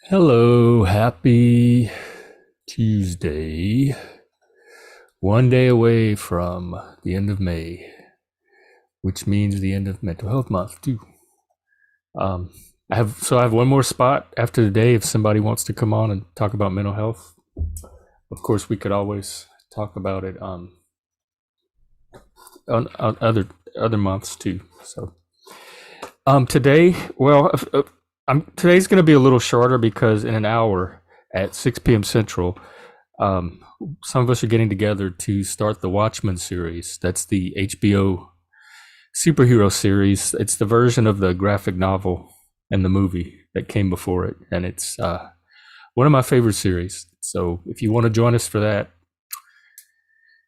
Hello, happy Tuesday. One day away from the end of May, which means the end of Mental Health Month too. Um, I have one more spot after today if somebody wants to come on and talk about mental health. Of course, we could always talk about it on other months too. Today, today's going to be a little shorter because in an hour at 6 p.m. Central, um, some of us are getting together to start the Watchmen series. That's the HBO superhero series. It's the version of the graphic novel and the movie that came before it, and it's one of my favorite series. So if you want to join us for that,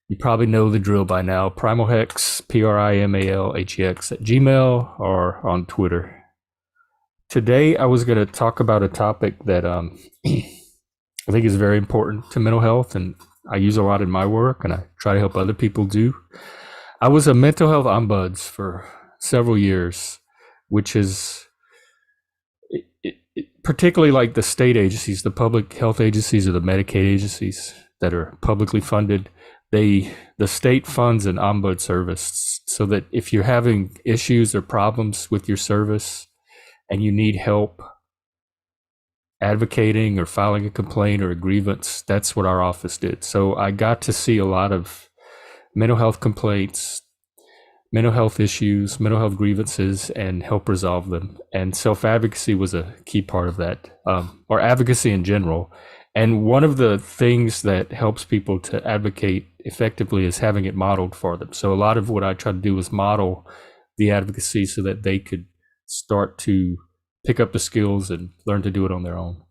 you probably know the drill by now. Primalhex, PRIMALHEX at Gmail or on Twitter. Today, I was going to talk about a topic that I think is very important to mental health, and I use a lot in my work, and I try to help other people do. I was a mental health ombuds for several years, which is particularly like the state agencies, the public health agencies or the Medicaid agencies that are publicly funded. The state funds an ombud service so that if you're having issues or problems with your service and you need help advocating or filing a complaint or a grievance, that's what our office did. So I got to see a lot of mental health complaints, mental health issues, mental health grievances, and help resolve them. And self-advocacy was a key part of that, or advocacy in general. And one of the things that helps people to advocate effectively is having it modeled for them. So a lot of what I try to do is model the advocacy so that they could start to pick up the skills and learn to do it on their own.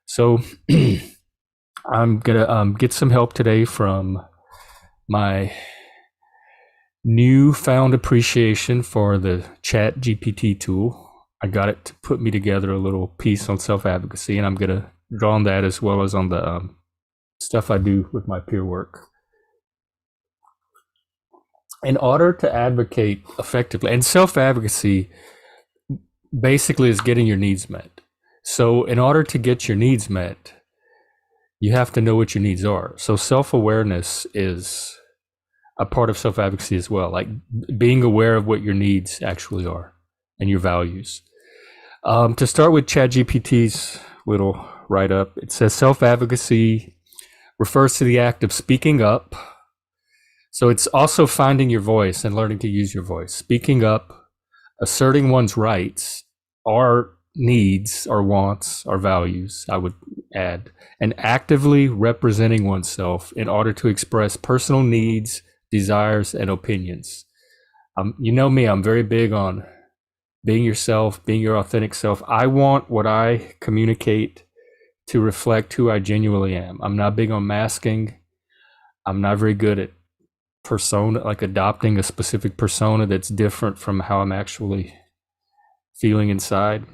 So I'm gonna get some help today from my newfound appreciation for the Chat GPT tool. I got it to put me together a little piece on self-advocacy, and I'm gonna draw on that as well as on the stuff I do with my peer work. In order to advocate effectively, and self-advocacy basically is getting your needs met. So in order to get your needs met, you have to know what your needs are. So self-awareness is a part of self-advocacy as well, like being aware of what your needs actually are and your values. To start with ChatGPT's little write-up, it says self-advocacy refers to the act of speaking up. So it's also finding your voice and learning to use your voice. Speaking up, asserting one's rights or needs or wants or values, I would add, and actively representing oneself in order to express personal needs, desires, and opinions. You know me, I'm very big on being yourself, being your authentic self. I want what I communicate to reflect who I genuinely am. I'm not big on masking. I'm not very good at persona, like adopting a specific persona that's different from how I'm actually feeling inside.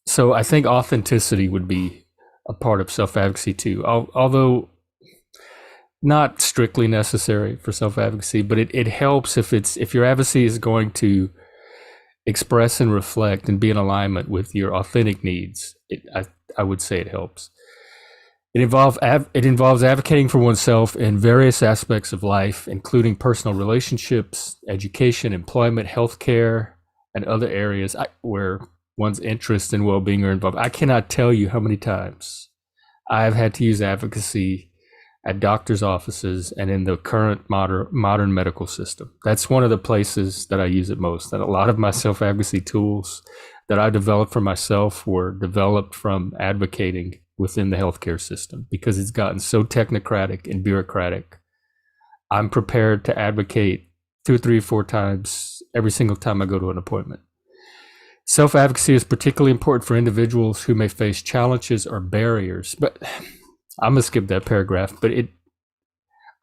So I think authenticity would be a part of self-advocacy too, although not strictly necessary for self-advocacy, but it helps if your advocacy is going to express and reflect and be in alignment with your authentic needs. I would say it helps. It involves advocating for oneself in various aspects of life, including personal relationships, education, employment, healthcare, and other areas where one's interests and well-being are involved. I cannot tell you how many times I've had to use advocacy at doctors' offices and in the current modern medical system. That's one of the places that I use it most. And a lot of my self-advocacy tools that I developed for myself were developed from advocating within the healthcare system because it's gotten so technocratic and bureaucratic. I'm prepared to advocate 2 or 3 or 4 times every single time I go to an appointment. Self-advocacy is particularly important for individuals who may face challenges or barriers. But I'm gonna skip that paragraph. But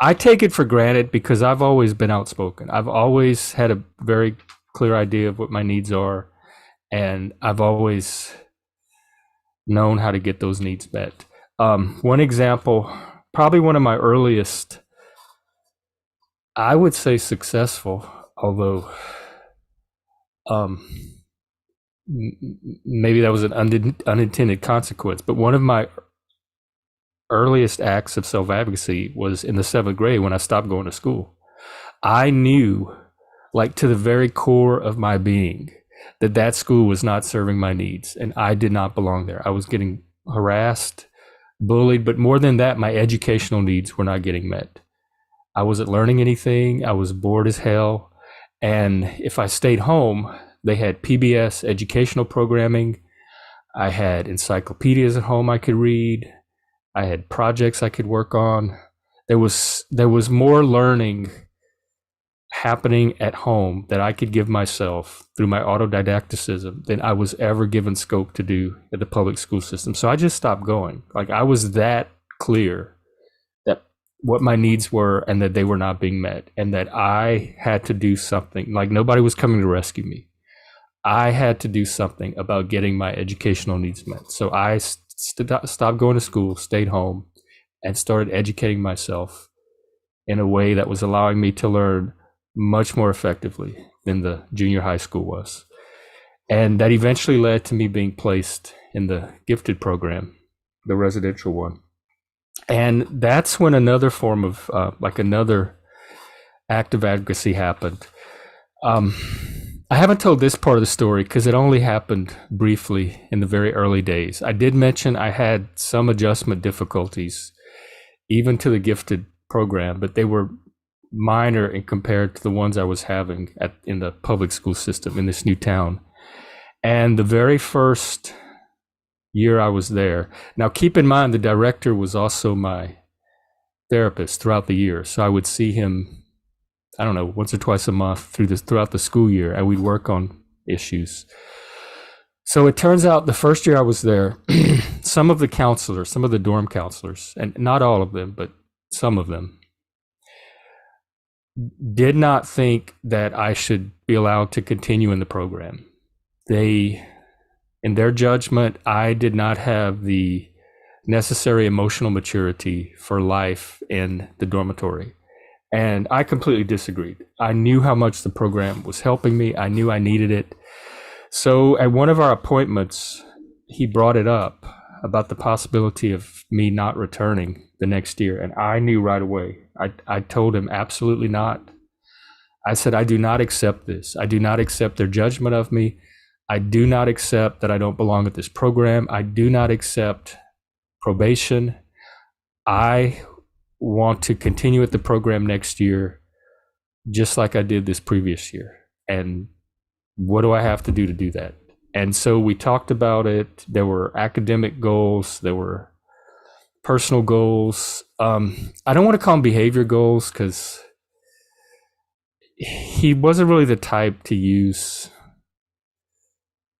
I take it for granted because I've always been outspoken. I've always had a very clear idea of what my needs are, and I've always known how to get those needs met. One example, probably one of my earliest, I would say successful, although maybe that was an unintended consequence, but one of my earliest acts of self advocacy was in the seventh grade when I stopped going to school. I knew, like to the very core of my being, that that school was not serving my needs and I did not belong there. I was getting harassed, bullied, but more than that, my educational needs were not getting met. I wasn't learning anything. I was bored as hell. And if I stayed home, they had PBS educational programming. I had encyclopedias at home I could read. I had projects I could work on. There was more learning happening at home that I could give myself through my autodidacticism than I was ever given scope to do at the public school system. So I just stopped going. Like I was that clear that what my needs were and that they were not being met and that I had to do something. Like nobody was coming to rescue me. I had to do something about getting my educational needs met. So I stopped going to school, stayed home, and started educating myself in a way that was allowing me to learn much more effectively than the junior high school was. And that eventually led to me being placed in the gifted program, the residential one. And that's when another form of, like another act of advocacy happened. I haven't told this part of the story because it only happened briefly in the very early days. I did mention I had some adjustment difficulties, even to the gifted program, but they were minor in compared to the ones I was having in the public school system in this new town. And the very first year I was there, now keep in mind the director was also my therapist throughout the year, so I would see him, I don't know, once or twice a month throughout the school year, and we'd work on issues. So it turns out the first year I was there, some of the dorm counselors, and not all of them, but some of them, did not think that I should be allowed to continue in the program. In their judgment, I did not have the necessary emotional maturity for life in the dormitory. And I completely disagreed. I knew how much the program was helping me. I knew I needed it. So at one of our appointments, he brought it up about the possibility of me not returning the next year. And I knew right away. I told him absolutely not. I said, I do not accept this. I do not accept their judgment of me. I do not accept that I don't belong at this program. I do not accept probation. I want to continue at the program next year, just like I did this previous year. And what do I have to do that? And so we talked about it. There were academic goals. There were personal goals. I don't want to call them behavior goals because he wasn't really the type to use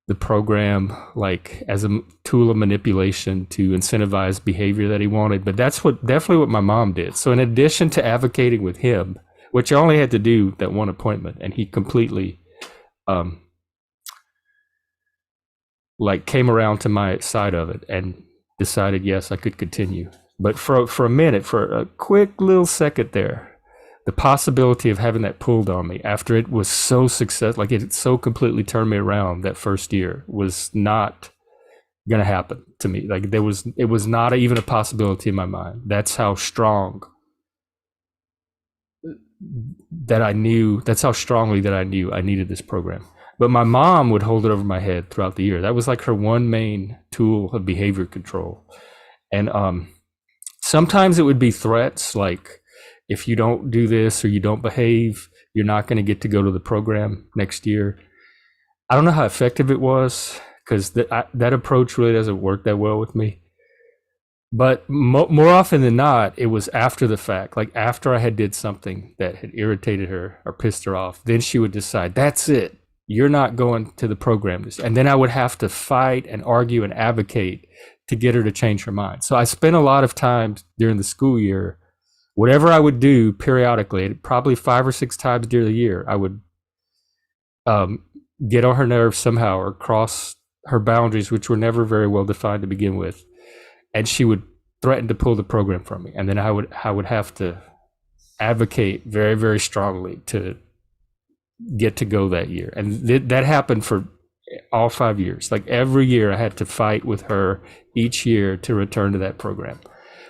the program like as a tool of manipulation to incentivize behavior that he wanted. But that's definitely what my mom did. So in addition to advocating with him, which I only had to do that one appointment, and he completely like came around to my side of it and decided, yes, I could continue. But for a minute, for a quick little second there, the possibility of having that pulled on me after it was so successful, like it so completely turned me around that first year, was not going to happen to me. Like it was not even a possibility in my mind. That's how strong that I knew, that's how strongly that I knew I needed this program. But my mom would hold it over my head throughout the year. That was like her one main tool of behavior control. And sometimes it would be threats like, if you don't do this or you don't behave, you're not going to get to go to the program next year. I don't know how effective it was because that approach really doesn't work that well with me. But more often than not, it was after the fact, like after I had did something that had irritated her or pissed her off, then she would decide, that's it. You're not going to the program. And then I would have to fight and argue and advocate to get her to change her mind. So I spent a lot of time during the school year, whatever I would do periodically, probably 5 or 6 times during the year, I would get on her nerves somehow or cross her boundaries, which were never very well defined to begin with. And she would threaten to pull the program from me. And then I would have to advocate very, very strongly to get to go that year. And that happened for all 5 years. Like every year, I had to fight with her each year to return to that program.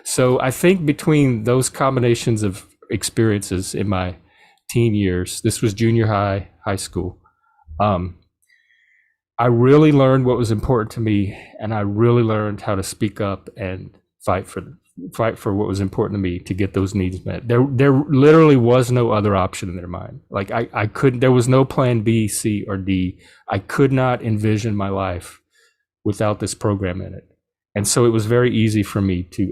So I think between those combinations of experiences in my teen years, this was junior high, high school. Um, I really learned what was important to me, and I really learned how to speak up and fight for what was important to me to get those needs met. There literally was no other option in their mind. Like I couldn't. There was no plan B, C, or D. I could not envision my life without this program in it, and so it was very easy for me to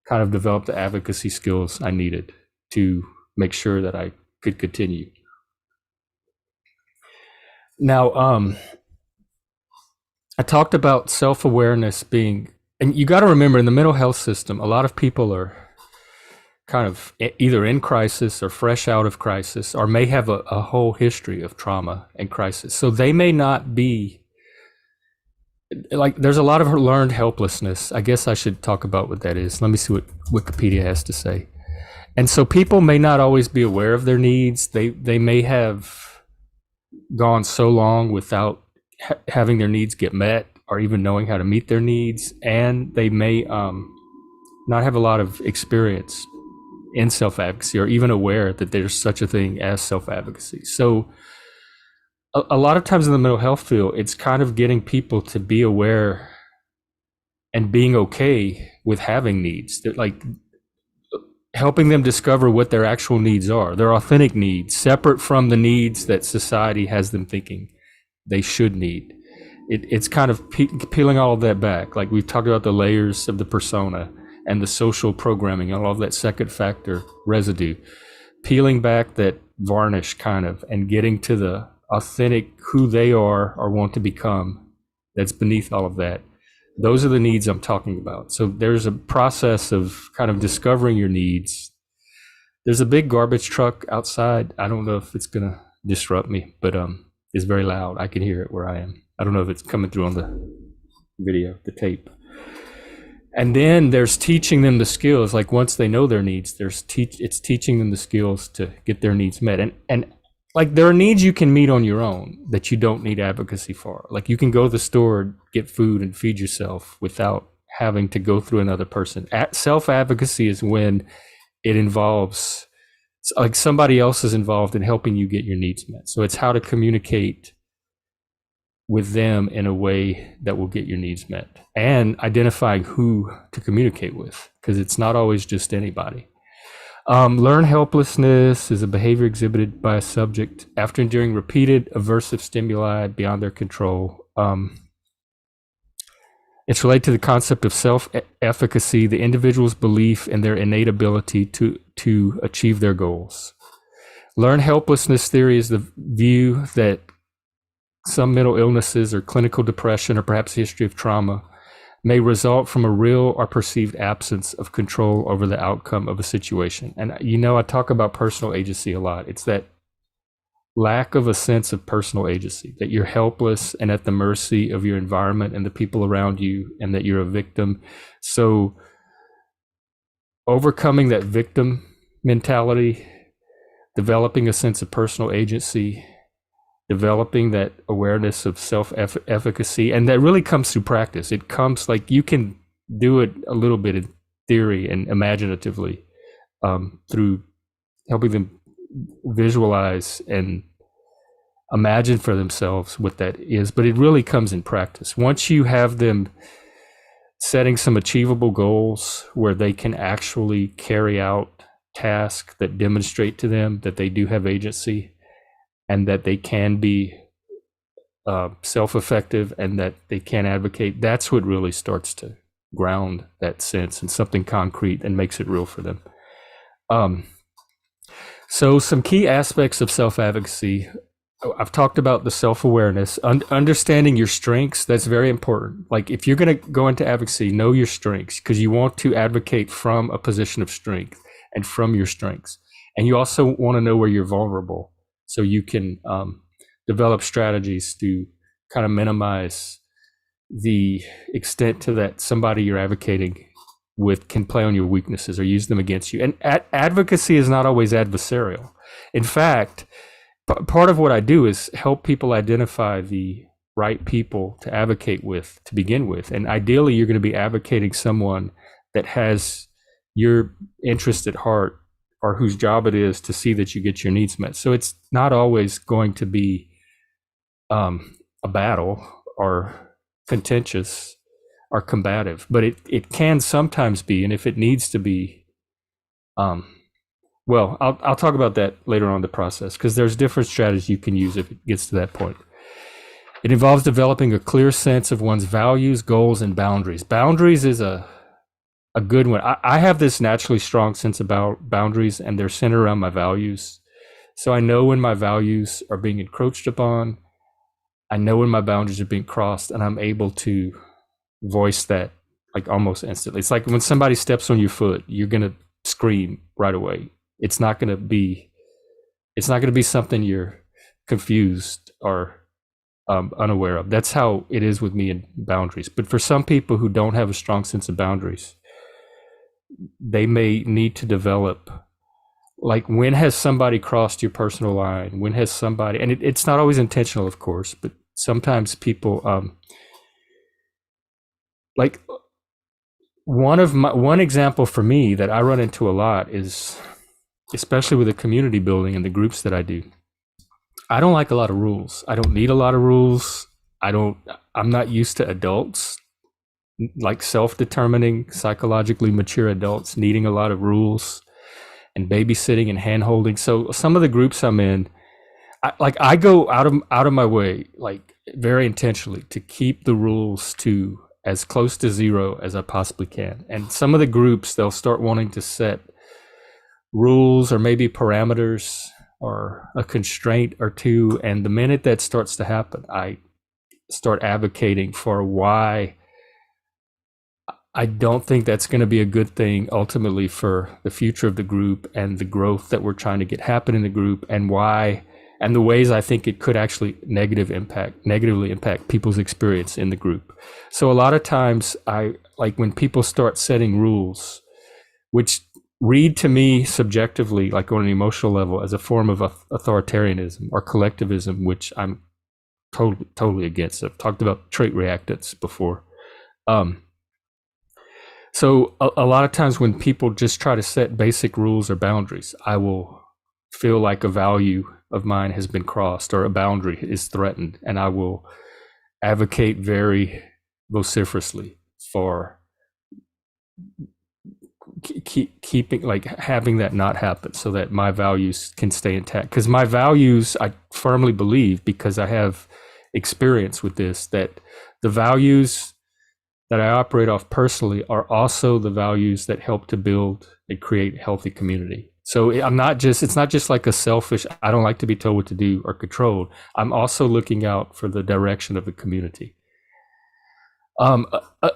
kind of develop the advocacy skills I needed to make sure that I could continue. Now, I talked about self-awareness being, and you got to remember in the mental health system, a lot of people are kind of either in crisis or fresh out of crisis, or may have a whole history of trauma and crisis. So they may not be like, there's a lot of learned helplessness. I guess I should talk about what that is. Let me see what Wikipedia has to say. And so people may not always be aware of their needs. They may have gone so long without having their needs get met or even knowing how to meet their needs. And they may not have a lot of experience in self-advocacy or even aware that there's such a thing as self-advocacy. So a lot of times in the mental health field, it's kind of getting people to be aware and being okay with having needs. That, like, helping them discover what their actual needs are, their authentic needs, separate from the needs that society has them thinking they should need. It's kind of peeling all of that back. Like we've talked about the layers of the persona and the social programming and all of that second factor residue, peeling back that varnish kind of and getting to the authentic who they are or want to become that's beneath all of that. Those are the needs I'm talking about. So there's a process of kind of discovering your needs. There's a big garbage truck outside. I don't know if it's going to disrupt me, but it's very loud. I can hear it where I am. I don't know if it's coming through on the video, the tape. And then there's teaching them the skills. Like once they know their needs, it's teaching them the skills to get their needs met. And like there are needs you can meet on your own that you don't need advocacy for. Like you can go to the store, get food, and feed yourself without having to go through another person. Self-advocacy is when it involves, like somebody else is involved in helping you get your needs met. So it's how to communicate with them in a way that will get your needs met, and identifying who to communicate with, because it's not always just anybody. Learned helplessness is a behavior exhibited by a subject after enduring repeated aversive stimuli beyond their control. It's related to the concept of self-efficacy, the individual's belief in their innate ability to achieve their goals. Learned helplessness theory is the view that some mental illnesses or clinical depression or perhaps a history of trauma may result from a real or perceived absence of control over the outcome of a situation. And I talk about personal agency a lot. It's that lack of a sense of personal agency, that you're helpless and at the mercy of your environment and the people around you, and that you're a victim. So overcoming that victim mentality, developing a sense of personal agency, developing that awareness of self-efficacy, and that really comes through practice. It comes, like, you can do it a little bit in theory and imaginatively through helping them visualize and imagine for themselves what that is, but it really comes in practice. Once you have them setting some achievable goals where they can actually carry out tasks that demonstrate to them that they do have agency, and that they can be self-effective, and that they can advocate, that's what really starts to ground that sense in something concrete and makes it real for them. So some key aspects of self-advocacy. I've talked about the self-awareness, understanding your strengths. That's very important. Like if you're going to go into advocacy, know your strengths, because you want to advocate from a position of strength and from your strengths. And you also want to know where you're vulnerable, so you can develop strategies to kind of minimize the extent to that somebody you're advocating with can play on your weaknesses or use them against you. And advocacy is not always adversarial. In fact, part of what I do is help people identify the right people to advocate with to begin with. And ideally, you're going to be advocating someone that has your interest at heart or whose job it is to see that you get your needs met. So it's not always going to be a battle or contentious or combative, but it can sometimes be. And if it needs to be, well, I'll talk about that later on in the process because there's different strategies you can use if it gets to that point. It involves developing a clear sense of one's values, goals, and boundaries. Boundaries is a good one. I have this naturally strong sense about boundaries, and they're centered around my values. So I know when my values are being encroached upon. I know when my boundaries are being crossed, and I'm able to voice that like almost instantly. It's like when somebody steps on your foot, you're gonna scream right away. It's not gonna be something you're confused or unaware of. That's how it is with me in boundaries. But for some people who don't have a strong sense of boundaries, they may need to develop, like, when has somebody crossed your personal line? When has somebody, and it's not always intentional, of course, but sometimes people, like, one example for me that I run into a lot is, especially with the community building and the groups that I do, I don't like a lot of rules. I don't need a lot of rules. I'm not used to adults, like self-determining, psychologically mature adults needing a lot of rules and babysitting and hand-holding. So some of the groups I'm in, I go out of my way, like very intentionally, to keep the rules to as close to zero as I possibly can. And some of the groups, they'll start wanting to set rules or maybe parameters or a constraint or two. And the minute that starts to happen, I start advocating for why I don't think that's going to be a good thing ultimately for the future of the group and the growth that we're trying to get happen in the group, and why, and the ways I think it could actually negatively impact people's experience in the group. So a lot of times I like when people start setting rules, which read to me subjectively, like on an emotional level, as a form of authoritarianism or collectivism, which I'm totally against. I've talked about trait reactants before. So a lot of times when people just try to set basic rules or boundaries, I will feel like a value of mine has been crossed or a boundary is threatened, and I will advocate very vociferously for keeping, like, having that not happen so that my values can stay intact. Because my values, I firmly believe, because I have experience with this, that the values that I operate off personally are also the values that help to build and create a healthy community. So it's not just like a selfish, I don't like to be told what to do or controlled. I'm also looking out for the direction of the community.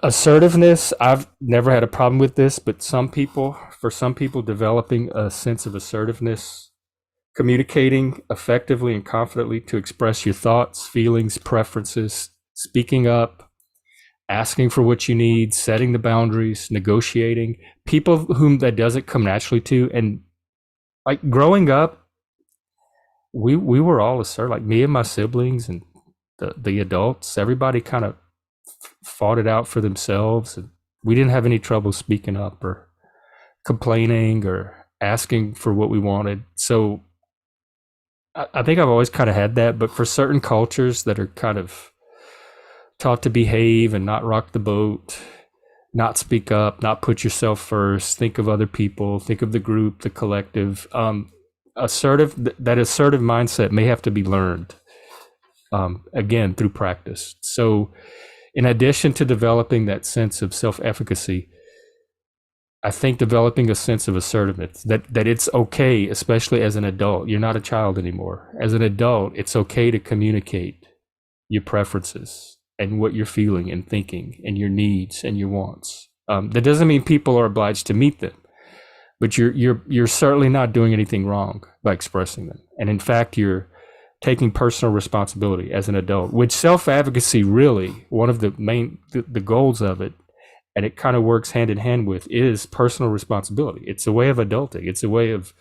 Assertiveness, I've never had a problem with this, but for some people, developing a sense of assertiveness, communicating effectively and confidently to express your thoughts, feelings, preferences, speaking up, asking for what you need, setting the boundaries, negotiating, people whom that doesn't come naturally to. And like growing up, we were all assertive, like me and my siblings and the adults, everybody kind of fought it out for themselves. And we didn't have any trouble speaking up or complaining or asking for what we wanted. So I think I've always kind of had that, but for certain cultures that are kind of taught to behave and not rock the boat, not speak up, not put yourself first, think of other people, think of the group, the collective. That assertive mindset may have to be learned, again, through practice. So in addition to developing that sense of self-efficacy, I think developing a sense of assertiveness, that it's okay, especially as an adult, you're not a child anymore. As an adult, it's okay to communicate your preferences and what you're feeling and thinking and your needs and your wants. That doesn't mean people are obliged to meet them, but you're certainly not doing anything wrong by expressing them. And in fact, you're taking personal responsibility as an adult, which self-advocacy really, one of the main, the goals of it, and it kind of works hand in hand with, is personal responsibility. It's a way of adulting. It's a way of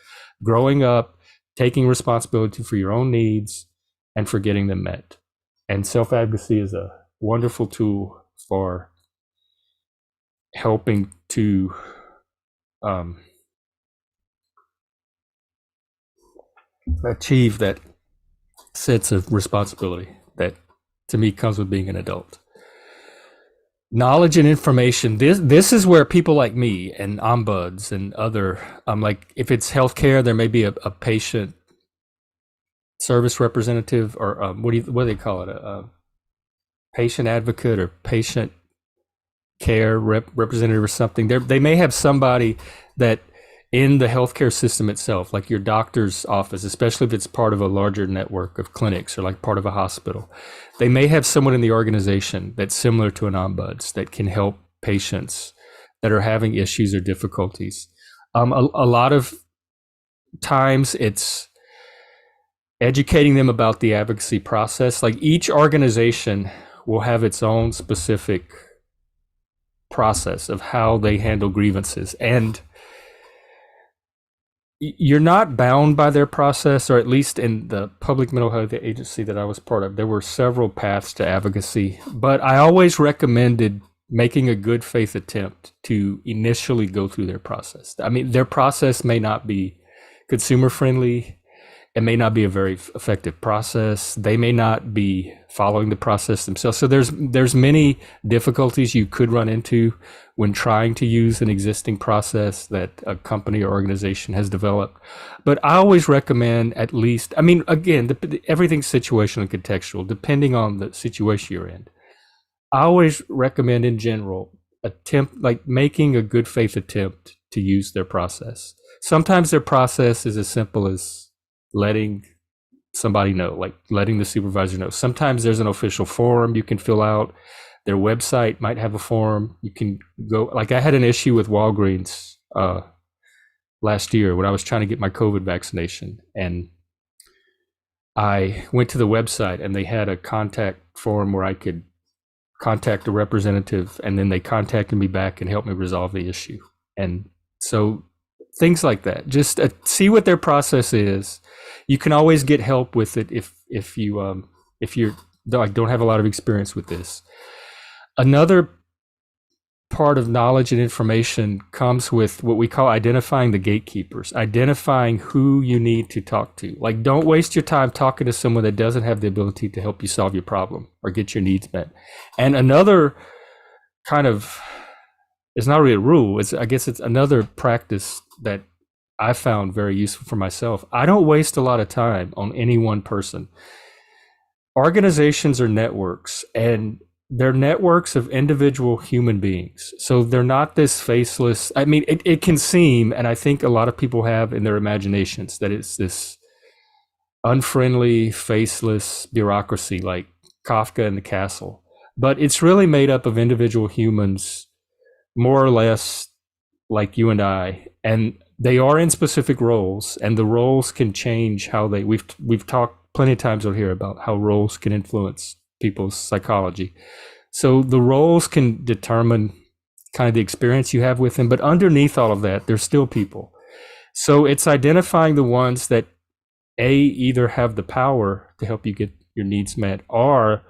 growing up, taking responsibility for your own needs and for getting them met. And self-advocacy is a wonderful tool for helping to um, achieve that sense of responsibility that to me comes with being an adult. Knowledge and information. This is where people like me and ombuds and other like if it's healthcare, there may be a patient service representative or what do they call it, a patient advocate or patient care representative or something. They may have somebody that in the healthcare system itself, like your doctor's office, especially if it's part of a larger network of clinics or like part of a hospital, they may have someone in the organization that's similar to an ombuds that can help patients that are having issues or difficulties. A lot of times it's educating them about the advocacy process. Like each organization will have its own specific process of how they handle grievances, and you're not bound by their process, or at least in the public mental health agency that I was part of, there were several paths to advocacy, but I always recommended making a good faith attempt to initially go through their process. I mean, their process may not be consumer friendly. It may not be a very effective process. They may not be following the process themselves. So there's many difficulties you could run into when trying to use an existing process that a company or organization has developed. But I always recommend at least, I mean, again, everything's situational and contextual, depending on the situation you're in. I always recommend in general like making a good faith attempt to use their process. Sometimes their process is as simple as letting somebody know, like letting the supervisor know. Sometimes there's an official form you can fill out. Their website might have a form. You can go, like I had an issue with Walgreens last year when I was trying to get my COVID vaccination. And I went to the website and they had a contact form where I could contact a representative, and then they contacted me back and helped me resolve the issue. And so things like that, just see what their process is. You can always get help with it if you're like don't have a lot of experience with this. Another part of knowledge and information comes with what we call identifying the gatekeepers, identifying who you need to talk to. Like, don't waste your time talking to someone that doesn't have the ability to help you solve your problem or get your needs met. And another kind of, it's not really a rule, I guess it's another practice that I found very useful for myself. I don't waste a lot of time on any one person. Organizations are networks, and they're networks of individual human beings. So they're not this faceless, I mean, it can seem, and I think a lot of people have in their imaginations, that it's this unfriendly, faceless bureaucracy like Kafka in the Castle. But it's really made up of individual humans, more or less like you and I, and they are in specific roles, and the roles can change how we've talked plenty of times over here about how roles can influence people's psychology. So the roles can determine kind of the experience you have with them, but underneath all of that, they're still people. So it's identifying the ones that either have the power to help you get your needs met, or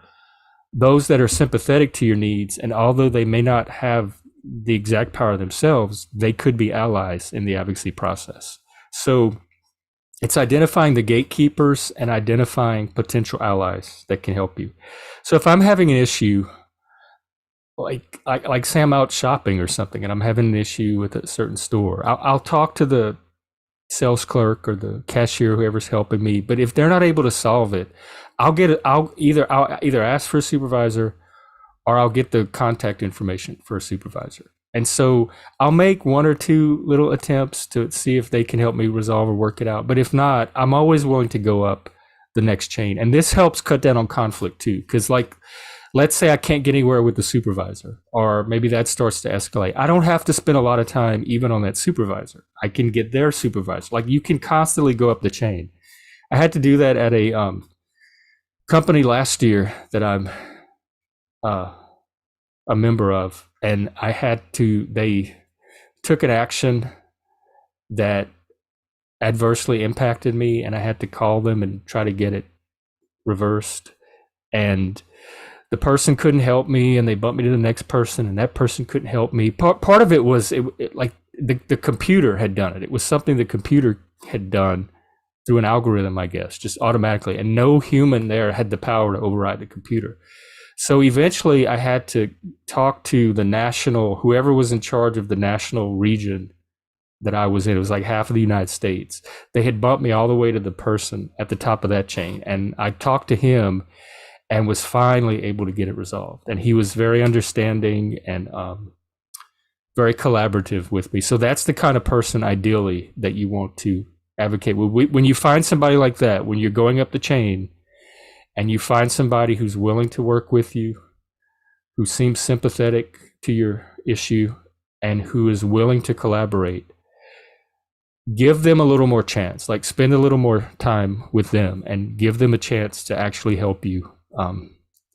those that are sympathetic to your needs, and although they may not have the exact power themselves, they could be allies in the advocacy process. So it's identifying the gatekeepers and identifying potential allies that can help you. So if I'm having an issue, like say I'm out shopping or something, and I'm having an issue with a certain store, I'll talk to the sales clerk or the cashier, whoever's helping me. But if they're not able to solve it, I'll either ask for a supervisor, or I'll get the contact information for a supervisor. And so I'll make one or two little attempts to see if they can help me resolve or work it out. But if not, I'm always willing to go up the next chain. And this helps cut down on conflict too. Because like, let's say I can't get anywhere with the supervisor, or maybe that starts to escalate. I don't have to spend a lot of time even on that supervisor. I can get their supervisor. Like, you can constantly go up the chain. I had to do that at a company last year that I'm a member of, and they took an action that adversely impacted me, and I had to call them and try to get it reversed. and the person couldn't help me, and they bumped me to the next person, and that person couldn't help me. Part of it was like the computer had done it. It was something the computer had done through an algorithm, I guess, just automatically, and no human there had the power to override the computer. So eventually I had to talk to the national, whoever was in charge of the national region that I was in. It was like half of the United States. They had bumped me all the way to the person at the top of that chain. And I talked to him and was finally able to get it resolved. And he was very understanding and very collaborative with me. So that's the kind of person ideally that you want to advocate with. When you find somebody like that, when you're going up the chain and you find somebody who's willing to work with you, who seems sympathetic to your issue, and who is willing to collaborate, give them a little more chance. Like, spend a little more time with them and give them a chance to actually help you.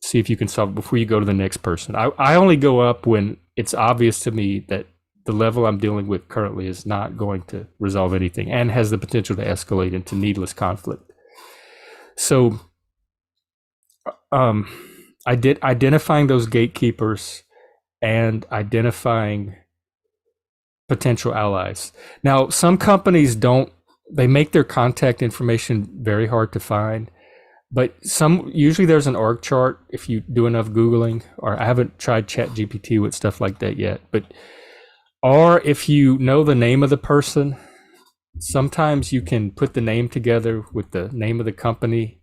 See if you can solve it before you go to the next person. I only go up when it's obvious to me that the level I'm dealing with currently is not going to resolve anything and has the potential to escalate into needless conflict. So identifying those gatekeepers and identifying potential allies. Now, some companies they make their contact information very hard to find, but usually there's an org chart if you do enough Googling, or I haven't tried ChatGPT with stuff like that yet, or if you know the name of the person, sometimes you can put the name together with the name of the company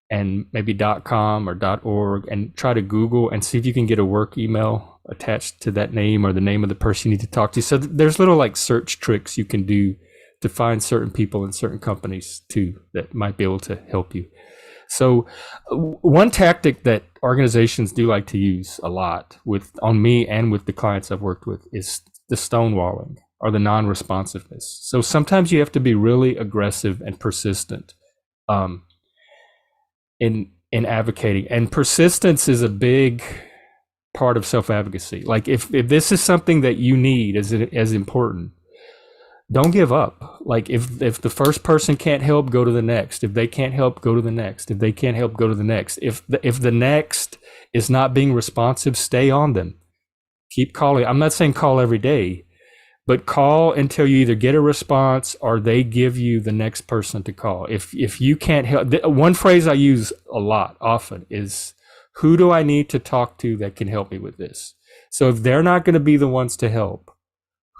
and maybe .com or .org and try to Google and see if you can get a work email attached to that name or the name of the person you need to talk to. So there's little like search tricks you can do to find certain people in certain companies too that might be able to help you. So one tactic that organizations do like to use a lot on me and with the clients I've worked with is the stonewalling or the non-responsiveness. So sometimes you have to be really aggressive and persistent in advocating, and persistence is a big part of self-advocacy. Like if this is something that you need as important, don't give up. Like if the first person can't help, go to the next. If they can't help, go to the next. If they can't help, go to the next. If the next is not being responsive, stay on them. Keep calling. I'm not saying call every day, but call until you either get a response or they give you the next person to call. If you can't help, one phrase I use a lot often is, who do I need to talk to that can help me with this? So if they're not going to be the ones to help,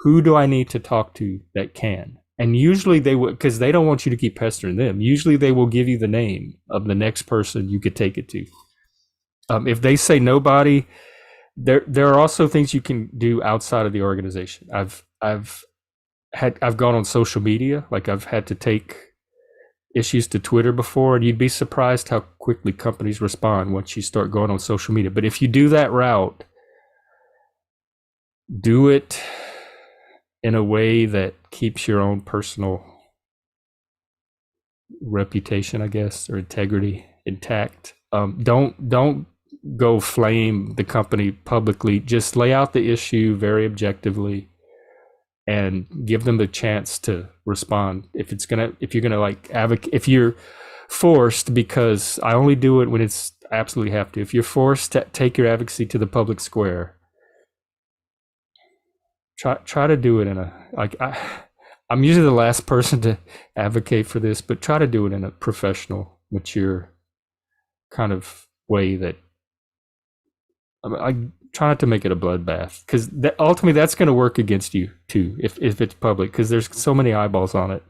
who do I need to talk to that can? And usually they will, because they don't want you to keep pestering them. Usually they will give you the name of the next person you could take it to. If they say nobody, there are also things you can do outside of the organization. I've gone on social media, like I've had to take issues to Twitter before, and you'd be surprised how quickly companies respond once you start going on social media. But if you do that route, do it in a way that keeps your own personal reputation, I guess, or integrity intact. Don't go flame the company publicly. Just lay out the issue very objectively and give them the chance to respond. If you're gonna like advocate, if you're forced, because I only do it when it's absolutely have to. If you're forced to take your advocacy to the public square, try to do it in a, like, I'm usually the last person to advocate for this, but try to do it in a professional, mature kind of way that I try not to make it a bloodbath, because ultimately that's going to work against you too if it's public, because there's so many eyeballs on it.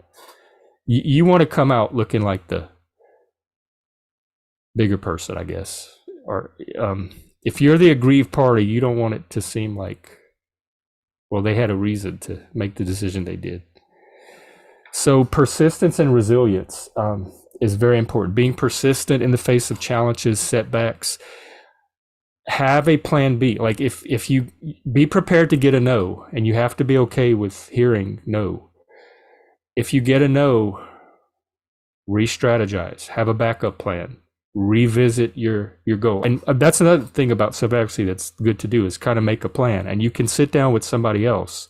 You want to come out looking like the bigger person, I guess. Or if you're the aggrieved party, you don't want it to seem like, well, they had a reason to make the decision they did. So persistence and resilience is very important. Being persistent in the face of challenges, setbacks. Have a plan B. Like if you be prepared to get a no, and you have to be okay with hearing no. If you get a no, re-strategize, have a backup plan, revisit your goal. And that's another thing about self-advocacy that's good to do, is kind of make a plan. And you can sit down with somebody else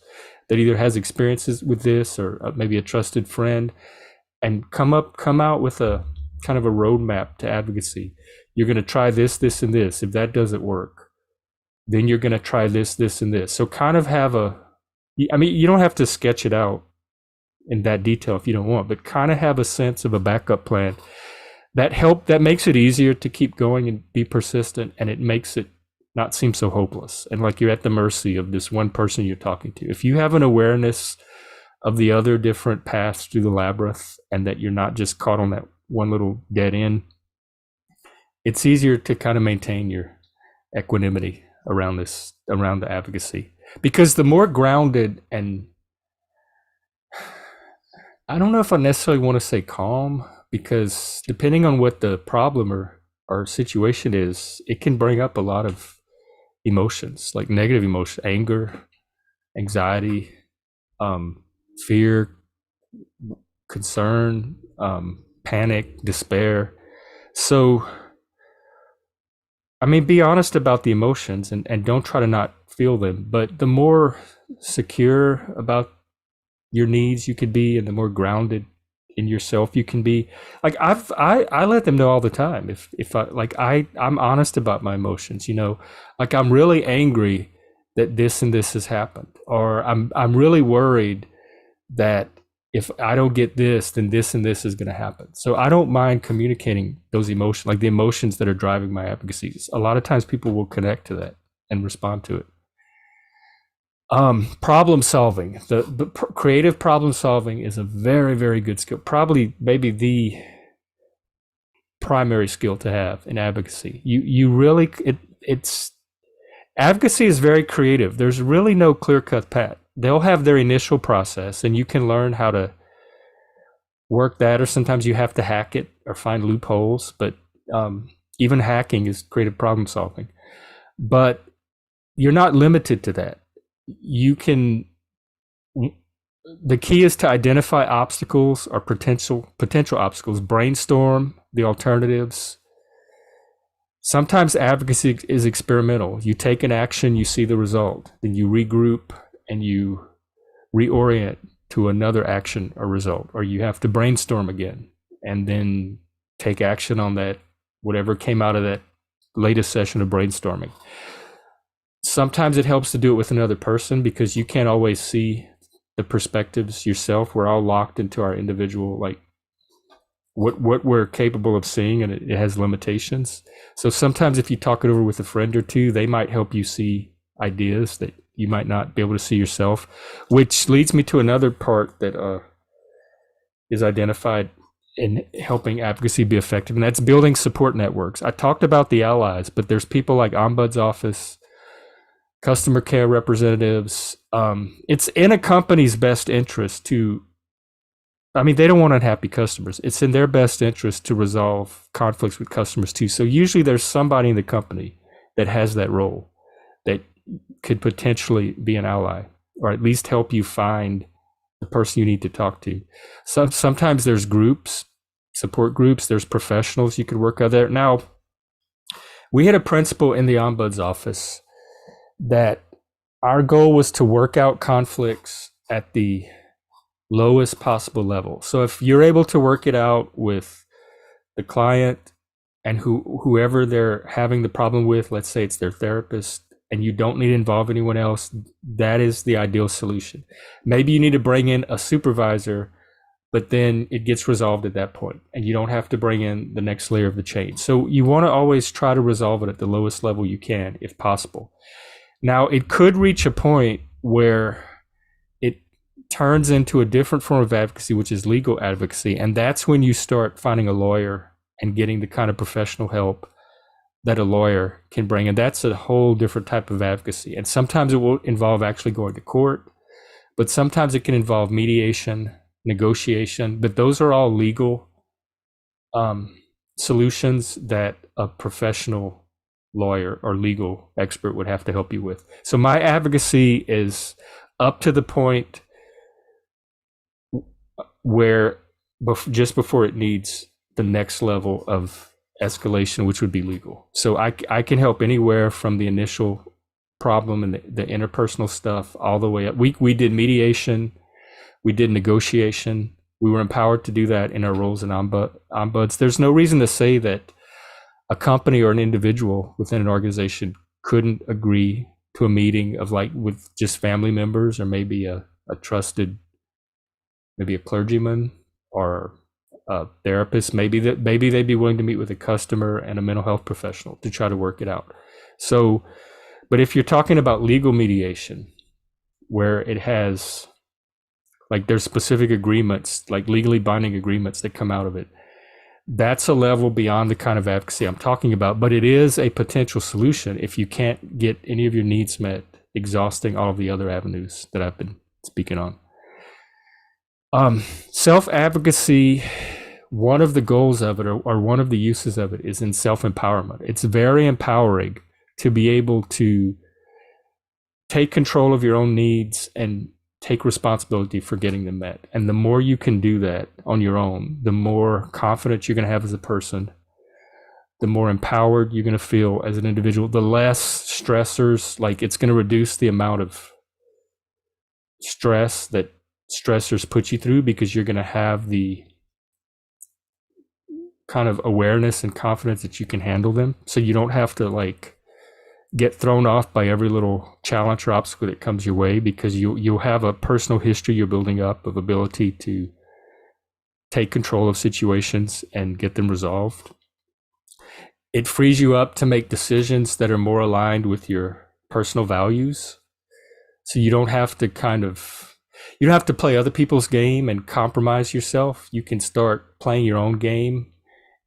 that either has experiences with this, or maybe a trusted friend, and come out with a kind of a roadmap to advocacy. You're going to try this, this, and this. If that doesn't work, then you're going to try this, this, and this. So kind of have I mean, you don't have to sketch it out in that detail if you don't want, but kind of have a sense of a backup plan that makes it easier to keep going and be persistent, and it makes it not seem so hopeless and like you're at the mercy of this one person you're talking to. If you have an awareness of the other different paths through the labyrinth and that you're not just caught on that one little dead end, it's easier to kind of maintain your equanimity around the advocacy. Because the more grounded, and I don't know if I necessarily want to say calm, because depending on what the problem or situation is, it can bring up a lot of emotions, like negative emotion, anger, anxiety, fear, concern, panic, despair. So, I mean, be honest about the emotions and don't try to not feel them. But the more secure about your needs you could be, and the more grounded in yourself you can be. Like I let them know all the time. If I'm honest about my emotions, like I'm really angry that this and this has happened, or I'm really worried that if I don't get this, then this and this is going to happen. So I don't mind communicating those emotions, like the emotions that are driving my advocacy. A lot of times people will connect to that and respond to it. Problem solving, the creative problem solving is a very, very good skill. Probably maybe the primary skill to have in advocacy. You really, it's advocacy is very creative. There's really no clear-cut path. They'll have their initial process, and you can learn how to work that, or sometimes you have to hack it or find loopholes. But even hacking is creative problem solving. But you're not limited to that. The key is to identify obstacles or potential obstacles, brainstorm the alternatives. Sometimes advocacy is experimental. You take an action, you see the result, then you regroup and you reorient to another action or result, or you have to brainstorm again and then take action on that, whatever came out of that latest session of brainstorming. Sometimes it helps to do it with another person, because you can't always see the perspectives yourself. We're all locked into our individual, like what we're capable of seeing, and it has limitations. So sometimes if you talk it over with a friend or two, they might help you see ideas that you might not be able to see yourself, which leads me to another part that is identified in helping advocacy be effective, and that's building support networks. I talked about the allies, but there's people like Ombuds Office, customer care representatives. It's in a company's best interest to, they don't want unhappy customers. It's in their best interest to resolve conflicts with customers too. So usually there's somebody in the company that has that role that could potentially be an ally, or at least help you find the person you need to talk to. Sometimes there's groups, support groups, there's professionals you could work out there. Now, we had a principal in the Ombuds Office that our goal was to work out conflicts at the lowest possible level. So if you're able to work it out with the client and whoever they're having the problem with, let's say it's their therapist, and you don't need to involve anyone else, that is the ideal solution. Maybe you need to bring in a supervisor, but then it gets resolved at that point, and you don't have to bring in the next layer of the chain. So you want to always try to resolve it at the lowest level you can, if possible. Now, it could reach a point where it turns into a different form of advocacy, which is legal advocacy. And that's when you start finding a lawyer and getting the kind of professional help that a lawyer can bring. And that's a whole different type of advocacy. And sometimes it will involve actually going to court, but sometimes it can involve mediation, negotiation. But those are all legal solutions that a professional lawyer or legal expert would have to help you with. So my advocacy is up to the point where just before it needs the next level of escalation, which would be legal. So I can help anywhere from the initial problem and the interpersonal stuff all the way up. We did mediation, we did negotiation, We were empowered to do that in our roles in ombuds. There's no reason to say that a company or an individual within an organization couldn't agree to a meeting of like with just family members or maybe a trusted, maybe a clergyman or a therapist. Maybe they'd be willing to meet with a customer and a mental health professional to try to work it out. So, but if you're talking about legal mediation, where it has like there's specific agreements, like legally binding agreements that come out of it, that's a level beyond the kind of advocacy I'm talking about, but it is a potential solution if you can't get any of your needs met, exhausting all of the other avenues that I've been speaking on. Self-advocacy, one of the goals of it, or one of the uses of it, is in self-empowerment. It's very empowering to be able to take control of your own needs and take responsibility for getting them met. And the more you can do that on your own, the more confidence you're going to have as a person, the more empowered you're going to feel as an individual, the less stressors, like it's going to reduce the amount of stress that stressors put you through, because you're going to have the kind of awareness and confidence that you can handle them. So you don't have to like get thrown off by every little challenge or obstacle that comes your way, because you'll have a personal history you're building up of ability to take control of situations and get them resolved. It frees you up to make decisions that are more aligned with your personal values. So you don't have to you don't have to play other people's game and compromise yourself. You can start playing your own game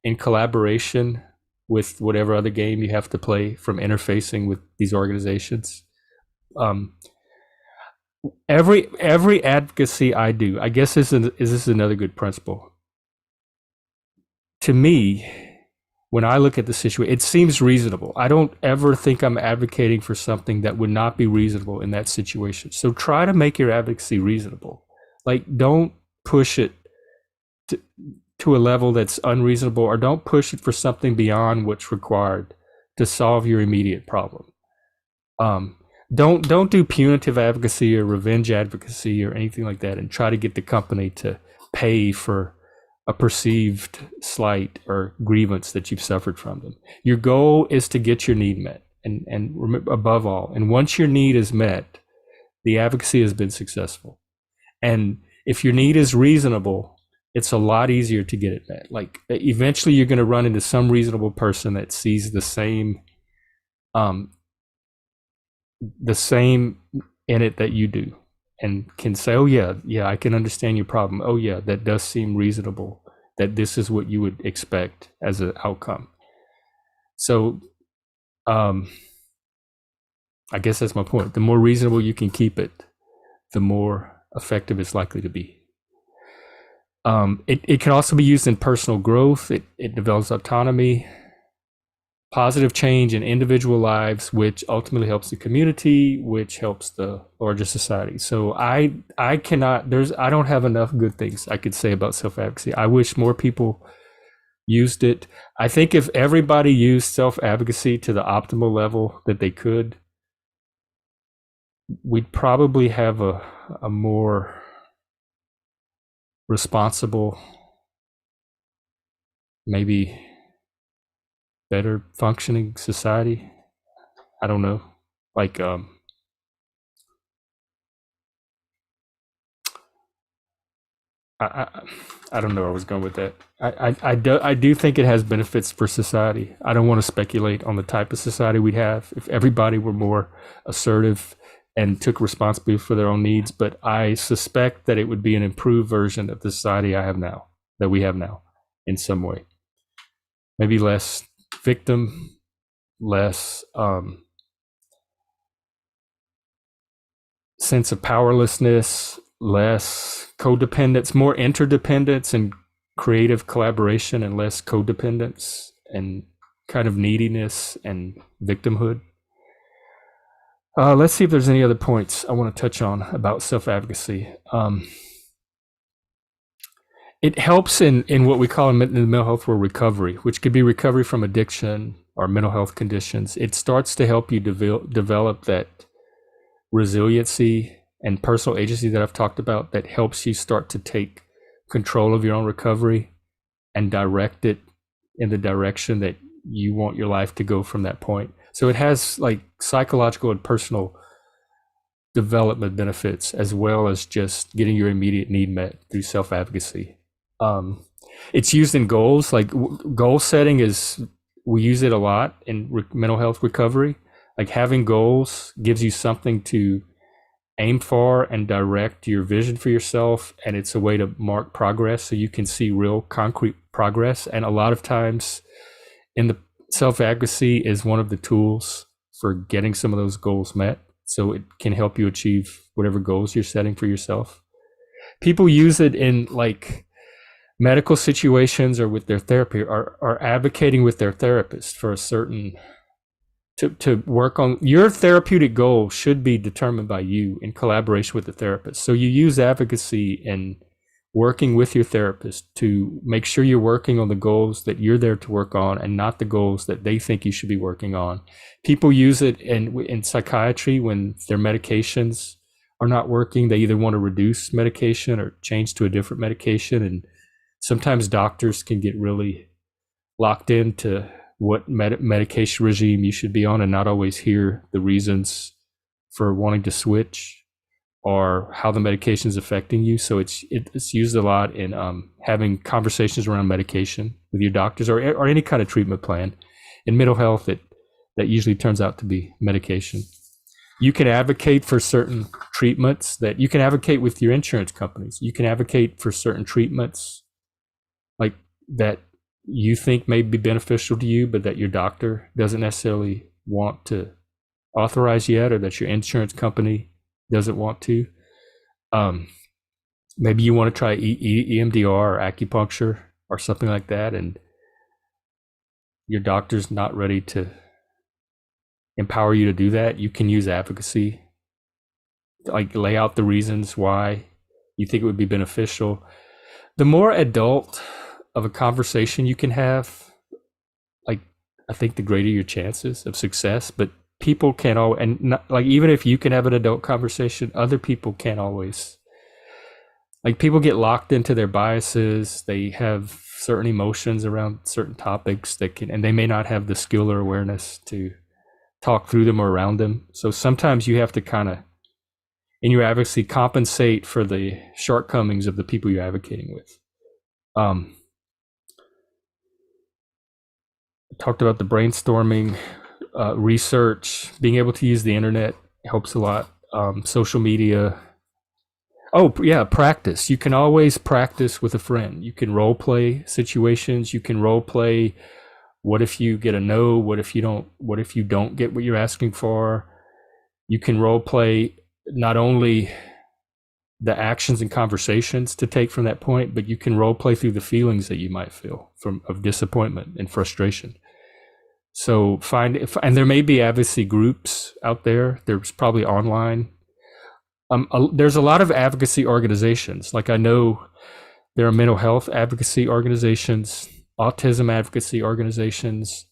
in collaboration with whatever other game you have to play from interfacing with these organizations. Every advocacy I do, I guess this is another good principle. To me, when I look at the situation, it seems reasonable. I don't ever think I'm advocating for something that would not be reasonable in that situation. So try to make your advocacy reasonable. Like, don't push it to a level that's unreasonable, or don't push it for something beyond what's required to solve your immediate problem. Don't do punitive advocacy or revenge advocacy or anything like that and try to get the company to pay for a perceived slight or grievance that you've suffered from them. Your goal is to get your need met, and above all, and once your need is met, the advocacy has been successful. And if your need is reasonable, it's a lot easier to get it met. Like, eventually you're going to run into some reasonable person that sees the same in it that you do, and can say, oh yeah, I can understand your problem. Oh yeah, that does seem reasonable, that this is what you would expect as an outcome. So I guess that's my point. The more reasonable you can keep it, the more effective it's likely to be. It can also be used in personal growth. It develops autonomy, positive change in individual lives, which ultimately helps the community, which helps the larger society. So I don't have enough good things I could say about self-advocacy. I wish more people used it. I think if everybody used self-advocacy to the optimal level that they could, we'd probably have a more responsible, maybe better functioning society. I don't know. Like, I don't know where I was going with that. I do think it has benefits for society. I don't want to speculate on the type of society we'd have if everybody were more assertive and took responsibility for their own needs, but I suspect that it would be an improved version of the society that we have now in some way. Maybe less victim, less sense of powerlessness, less codependence, more interdependence and creative collaboration, and less codependence and kind of neediness and victimhood. Let's see if there's any other points I want to touch on about self-advocacy. It helps in what we call in the mental health world recovery, which could be recovery from addiction or mental health conditions. It starts to help you develop that resiliency and personal agency that I've talked about, that helps you start to take control of your own recovery and direct it in the direction that you want your life to go from that point. So it has like psychological and personal development benefits, as well as just getting your immediate need met through self-advocacy. Um, it's used in goals, like goal setting is, we use it a lot in mental health recovery. Like having goals gives you something to aim for and direct your vision for yourself, and it's a way to mark progress so you can see real concrete progress. And a lot of times in the self-advocacy is one of the tools for getting some of those goals met, so it can help you achieve whatever goals you're setting for yourself. People use it in like medical situations or with their therapy, are advocating with their therapist for a certain, to work on your therapeutic goal should be determined by you in collaboration with the therapist. So you use advocacy in working with your therapist to make sure you're working on the goals that you're there to work on and not the goals that they think you should be working on. People use it in psychiatry when their medications are not working. They either want to reduce medication or change to a different medication. And sometimes doctors can get really locked into what medication regime you should be on and not always hear the reasons for wanting to switch or how the medication is affecting you. So it's used a lot in having conversations around medication with your doctors, or any kind of treatment plan. In mental health, that usually turns out to be medication. You can advocate for certain treatments that you can advocate with your insurance companies. You can advocate for certain treatments like that you think may be beneficial to you, but that your doctor doesn't necessarily want to authorize yet, or that your insurance company doesn't want to. Maybe you want to try EMDR or acupuncture or something like that, and your doctor's not ready to empower you to do that. You can use advocacy, like lay out the reasons why you think it would be beneficial. The more adult of a conversation you can have, like, I think the greater your chances of success. But people can't always, and not, like, even if you can have an adult conversation, other people can't always. Like, people get locked into their biases. They have certain emotions around certain topics that can, and they may not have the skill or awareness to talk through them or around them. So sometimes you have to kind of, in your advocacy, compensate for the shortcomings of the people you're advocating with. Talked about the brainstorming, research, being able to use the internet helps a lot. Social media. Oh yeah, practice. You can always practice with a friend. You can role play situations. You can role play. What if you get a no? What if you don't get what you're asking for? You can role play not only the actions and conversations to take from that point, but you can role play through the feelings that you might feel of disappointment and frustration. So and there may be advocacy groups out there. There's probably online. There's a lot of advocacy organizations. Like, I know there are mental health advocacy organizations, autism advocacy organizations,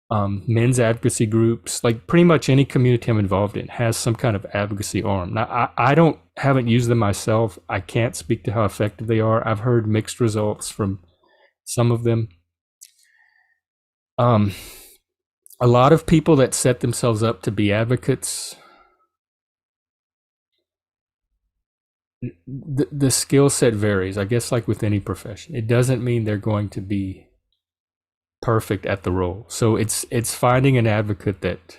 men's advocacy groups. Like, pretty much any community I'm involved in has some kind of advocacy arm. Now, I haven't used them myself. I can't speak to how effective they are. I've heard mixed results from some of them. A lot of people that set themselves up to be advocates, the skill set varies, I guess, like with any profession. It doesn't mean they're going to be perfect at the role. So it's finding an advocate that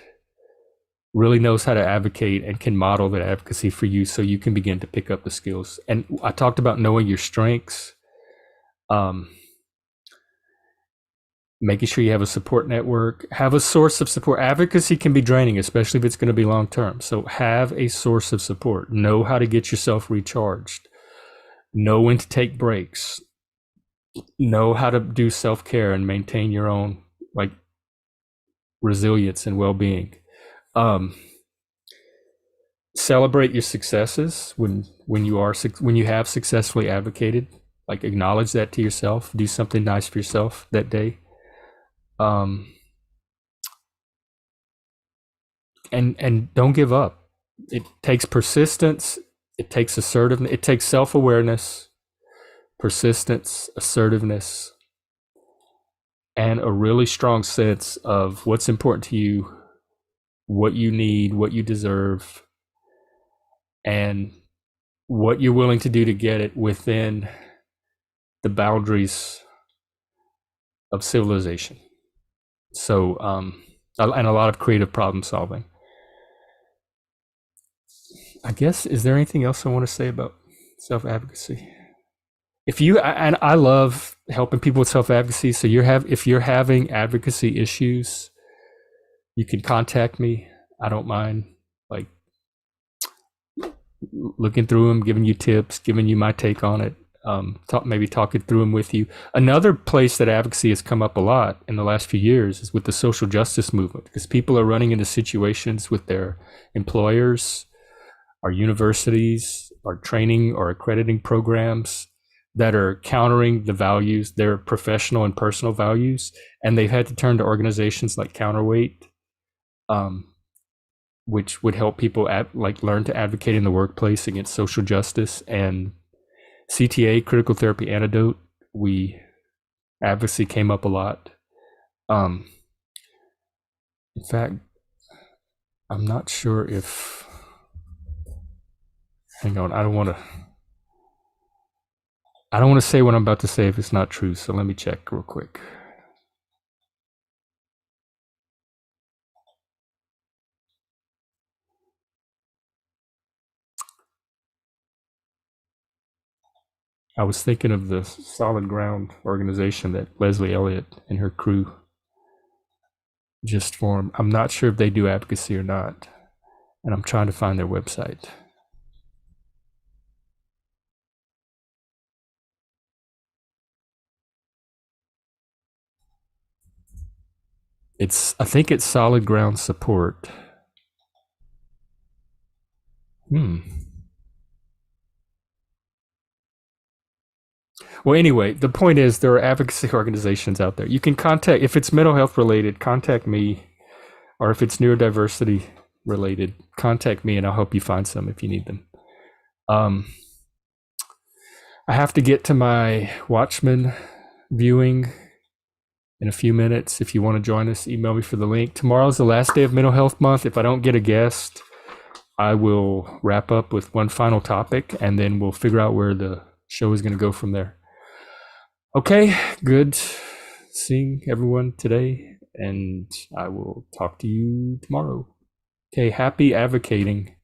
really knows how to advocate and can model that advocacy for you, so you can begin to pick up the skills. And I talked about knowing your strengths, making sure you have a support network, have a source of support. Advocacy can be draining, especially if it's going to be long term. So have a source of support. Know how to get yourself recharged. Know when to take breaks. Know how to do self-care and maintain your own, like, resilience and well-being. Celebrate your successes when you have successfully advocated. Like, acknowledge that to yourself. Do something nice for yourself that day. And don't give up. It takes persistence. It takes assertiveness. It takes self-awareness, persistence, assertiveness, and a really strong sense of what's important to you, what you need, what you deserve, and what you're willing to do to get it within the boundaries of civilization. So, and a lot of creative problem solving. I guess, is there anything else I want to say about self advocacy? If you, and I love helping people with self advocacy. So if you're having advocacy issues, you can contact me. I don't mind, like, looking through them, giving you tips, giving you my take on it. Maybe talking through them with you. Another place that advocacy has come up a lot in the last few years is with the social justice movement, because people are running into situations with their employers, our universities, our training or accrediting programs that are countering the values, their professional and personal values, and they've had to turn to organizations like Counterweight, which would help people learn to advocate in the workplace against social justice, and CTA, Critical Therapy Antidote. Advocacy came up a lot. In fact, I'm not sure if. Hang on, I don't want to say what I'm about to say if it's not true. So let me check real quick. I was thinking of the Solid Ground organization that Leslie Elliott and her crew just formed. I'm not sure if they do advocacy or not, and I'm trying to find their website. I think it's Solid Ground Support. Well, anyway, the point is there are advocacy organizations out there. You can contact, if it's mental health related, contact me, or if it's neurodiversity related, contact me and I'll help you find some if you need them. I have to get to my Watchmen viewing in a few minutes. If you want to join us, email me for the link. Tomorrow's the last day of Mental Health Month. If I don't get a guest, I will wrap up with one final topic and then we'll figure out where the show is going to go from there. Okay, good seeing everyone today, and I will talk to you tomorrow. Okay, happy advocating.